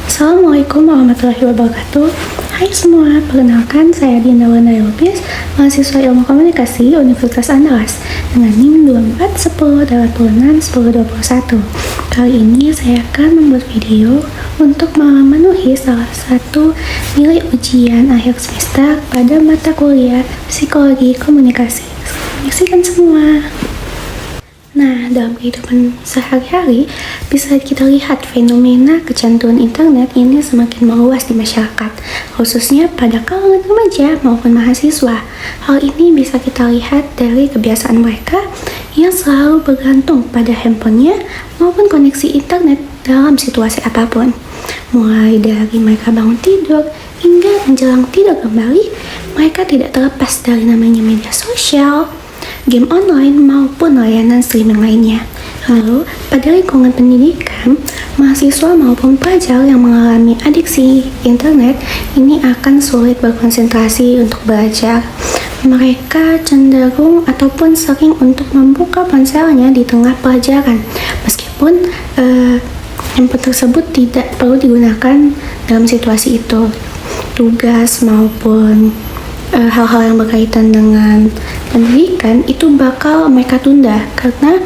Assalamualaikum warahmatullahi wabarakatuh. Hai semua, perkenalkan saya Dinda Wanda Lubis, mahasiswa Ilmu Komunikasi Universitas Andalas dengan NIM 24108061. Kali ini saya akan membuat video untuk memenuhi salah satu nilai ujian akhir semester pada mata kuliah Psikologi Komunikasi. Saksikan semua. Nah, dalam kehidupan sehari-hari bisa kita lihat fenomena kecanduan internet ini semakin meluas di masyarakat, khususnya pada kalangan remaja maupun mahasiswa. Hal ini bisa kita lihat dari kebiasaan mereka yang selalu bergantung pada handphonenya maupun koneksi internet dalam situasi apapun. Mulai dari mereka bangun tidur hingga menjelang tidur kembali, mereka tidak terlepas dari namanya media sosial, game online maupun layanan streaming lainnya. Lalu, pada lingkungan pendidikan, mahasiswa maupun pelajar yang mengalami adiksi internet ini akan sulit berkonsentrasi untuk belajar. Mereka cenderung ataupun sering untuk membuka ponselnya di tengah pelajaran, meskipun handphone tersebut tidak perlu digunakan dalam situasi itu. Tugas maupun hal-hal yang berkaitan dengan pendidikan itu bakal mereka tunda karena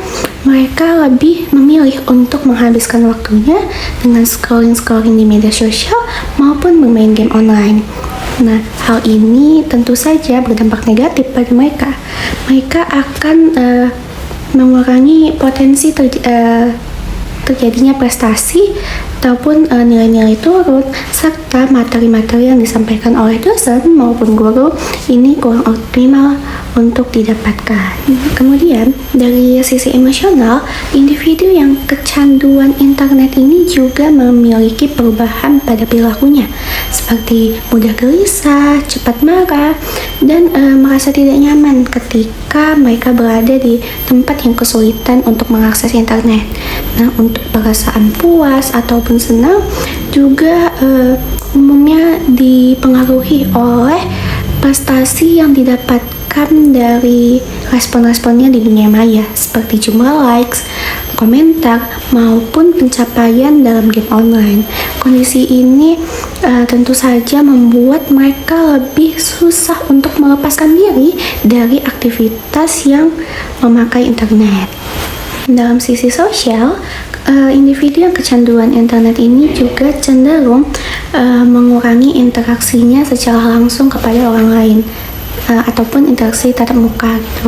mereka lebih memilih untuk menghabiskan waktunya dengan scrolling di media sosial maupun bermain game online. Nah, hal ini tentu saja berdampak negatif pada mereka. Mereka akan mengurangi potensi terjadinya prestasi ataupun nilai-nilai turun, serta materi-materi yang disampaikan oleh dosen maupun guru ini kurang optimal untuk didapatkan. Kemudian dari sisi emosional, individu yang kecanduan internet ini juga memiliki perubahan pada perilakunya, seperti mudah gelisah, cepat marah, dan merasa tidak nyaman ketika mereka berada di tempat yang kesulitan untuk mengakses internet. Nah, untuk perasaan puas ataupun senang juga umumnya dipengaruhi oleh prestasi yang didapatkan dari respon-responnya di dunia maya, seperti jumlah likes, komentar, maupun pencapaian dalam game online. Kondisi ini tentu saja membuat mereka lebih susah untuk melepaskan diri dari aktivitas yang memakai internet. Dalam sisi sosial, individu yang kecanduan internet ini juga cenderung mengurangi interaksinya secara langsung kepada orang lain ataupun interaksi tatap muka gitu.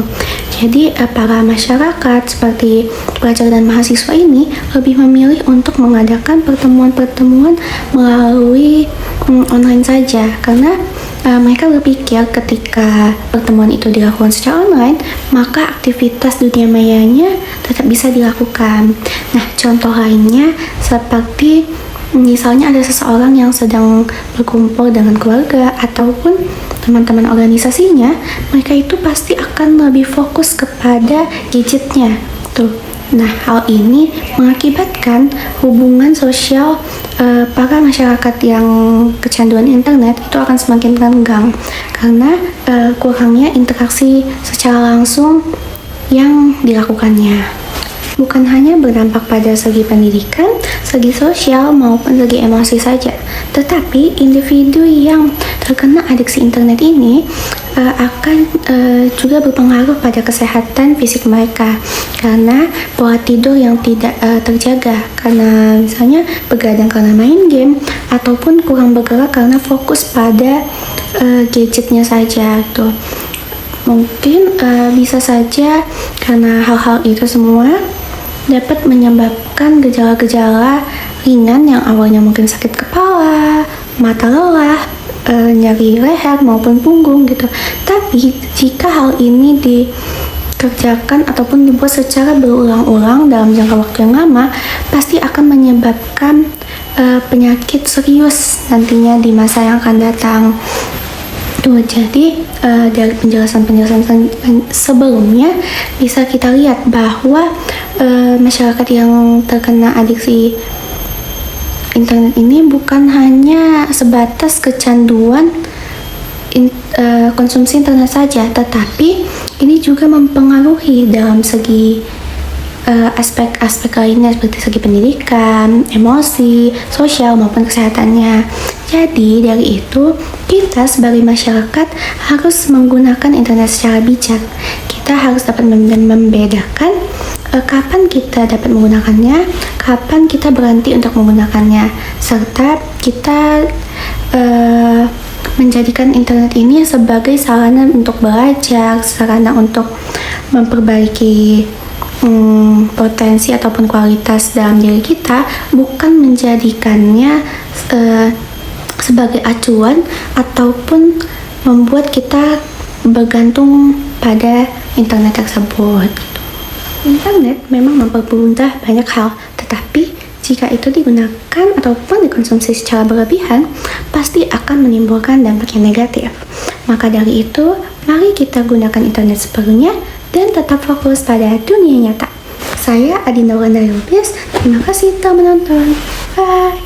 Jadi para masyarakat seperti pelajar dan mahasiswa ini lebih memilih untuk mengadakan pertemuan-pertemuan melalui online saja karena mereka berpikir ketika pertemuan itu dilakukan secara online, maka aktivitas dunia mayanya tetap bisa dilakukan. Nah, contoh lainnya seperti misalnya ada seseorang yang sedang berkumpul dengan keluarga ataupun teman-teman organisasinya, mereka itu pasti akan lebih fokus kepada gadgetnya tuh. Nah, hal ini mengakibatkan hubungan sosial para masyarakat yang kecanduan internet itu akan semakin renggang karena kurangnya interaksi secara langsung yang dilakukannya. Bukan hanya berdampak pada segi pendidikan, segi sosial, maupun segi emosi saja, tetapi individu yang terkena adiksi internet ini akan juga berpengaruh pada kesehatan fisik mereka karena pola tidur yang tidak terjaga karena misalnya begadang karena main game ataupun kurang bergerak karena fokus pada gadgetnya saja tuh. Mungkin bisa saja karena hal-hal itu semua dapat menyebabkan gejala-gejala ringan yang awalnya mungkin sakit kepala, mata lelah, nyeri leher maupun punggung gitu. Tapi jika hal ini dikerjakan ataupun dibuat secara berulang-ulang dalam jangka waktu yang lama, pasti akan menyebabkan penyakit serius nantinya di masa yang akan datang. Jadi dari penjelasan sebelumnya bisa kita lihat bahwa masyarakat yang terkena adiksi internet ini bukan hanya sebatas kecanduan konsumsi internet saja, tetapi Ini juga mempengaruhi dalam segi aspek-aspek lainnya seperti segi pendidikan, emosi, sosial maupun kesehatannya. Jadi dari itu kita sebagai masyarakat harus menggunakan internet secara bijak. Kita harus dapat membedakan kapan kita dapat menggunakannya, kapan kita berhenti untuk menggunakannya, serta kita menjadikan internet ini sebagai sarana untuk belajar, sarana untuk memperbaiki potensi ataupun kualitas dalam diri kita, bukan menjadikannya sebagai acuan ataupun membuat kita bergantung pada internet tersebut. Internet memang mempermudah banyak hal, tetapi jika itu digunakan ataupun dikonsumsi secara berlebihan, pasti akan menimbulkan dampak yang negatif. Maka dari itu, mari kita gunakan internet sepenuhnya dan tetap fokus pada dunia nyata. Saya Adinda Wanda Lubis, terima kasih telah menonton. Bye!